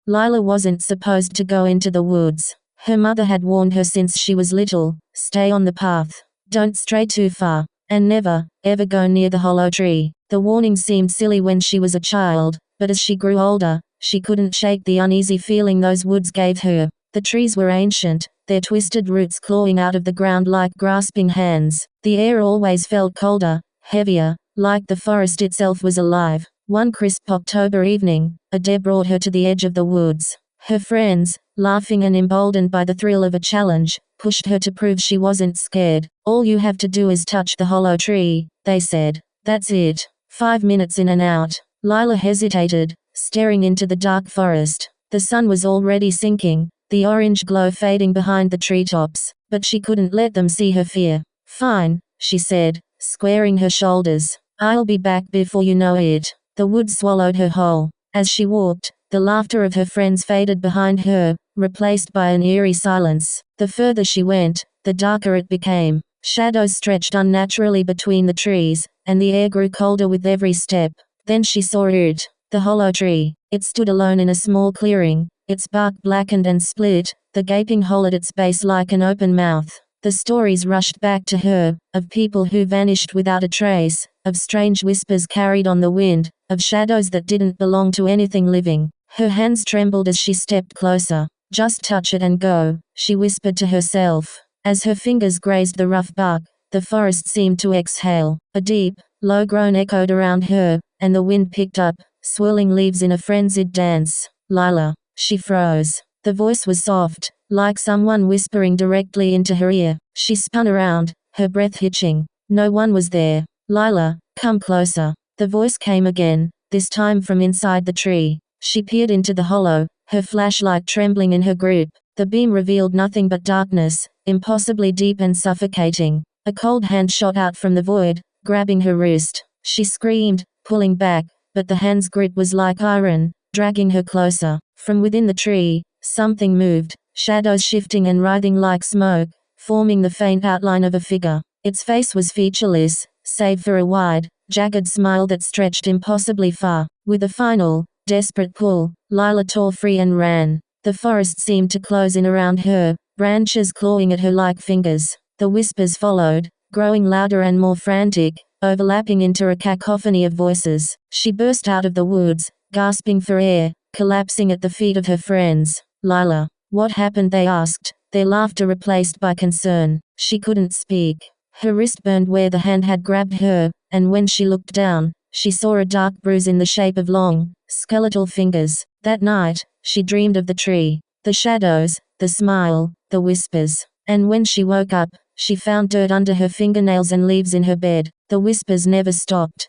Lila wasn't supposed to go into the woods. Her mother had warned her since she was little, stay on the path. Don't stray too far. And never, ever go near the hollow tree. The warning seemed silly when she was a child, but as she grew older, she couldn't shake the uneasy feeling those woods gave her. The trees were ancient, their twisted roots clawing out of the ground like grasping hands. The air always felt colder, heavier, like the forest itself was alive. One crisp October evening, Adair brought her to the edge of the woods. Her friends, laughing and emboldened by the thrill of a challenge, pushed her to prove she wasn't scared. All you have to do is touch the hollow tree, they said. That's it. 5 minutes in and out. Lila hesitated, staring into the dark forest. The sun was already sinking, the orange glow fading behind the treetops, but she couldn't let them see her fear. Fine, she said, squaring her shoulders. I'll be back before you know it. The woods swallowed her whole. As she walked, the laughter of her friends faded behind her, replaced by an eerie silence. The further she went, the darker it became. Shadows stretched unnaturally between the trees, and the air grew colder with every step. Then she saw it. The hollow tree. It stood alone in a small clearing, its bark blackened and split, the gaping hole at its base like an open mouth. The stories rushed back to her, of people who vanished without a trace, of strange whispers carried on the wind, of shadows that didn't belong to anything living. Her hands trembled as she stepped closer. Just touch it and go, she whispered to herself. As her fingers grazed the rough bark, the forest seemed to exhale. A deep, low groan echoed around her, and the wind picked up, swirling leaves in a frenzied dance. Lila. She froze. The voice was soft, like someone whispering directly into her ear. She spun around, her breath hitching. No one was there. Lila, come closer. The voice came again, this time from inside the tree. She peered into the hollow, her flashlight trembling in her grip. The beam revealed nothing but darkness, impossibly deep and suffocating. A cold hand shot out from the void, grabbing her wrist. She screamed, pulling back, but the hand's grip was like iron, dragging her closer. From within the tree, something moved, shadows shifting and writhing like smoke, forming the faint outline of a figure. Its face was featureless, save for a wide, jagged smile that stretched impossibly far. With a final, desperate pull, Lila tore free and ran. The forest seemed to close in around her, branches clawing at her like fingers. The whispers followed, growing louder and more frantic, overlapping into a cacophony of voices. She burst out of the woods, gasping for air, collapsing at the feet of her friends. Lila, what happened? They asked, their laughter replaced by concern. She couldn't speak. Her wrist burned where the hand had grabbed her, and when she looked down, she saw a dark bruise in the shape of long, skeletal fingers. That night, she dreamed of the tree, the shadows, the smile, the whispers. And when she woke up, she found dirt under her fingernails and leaves in her bed. The whispers never stopped.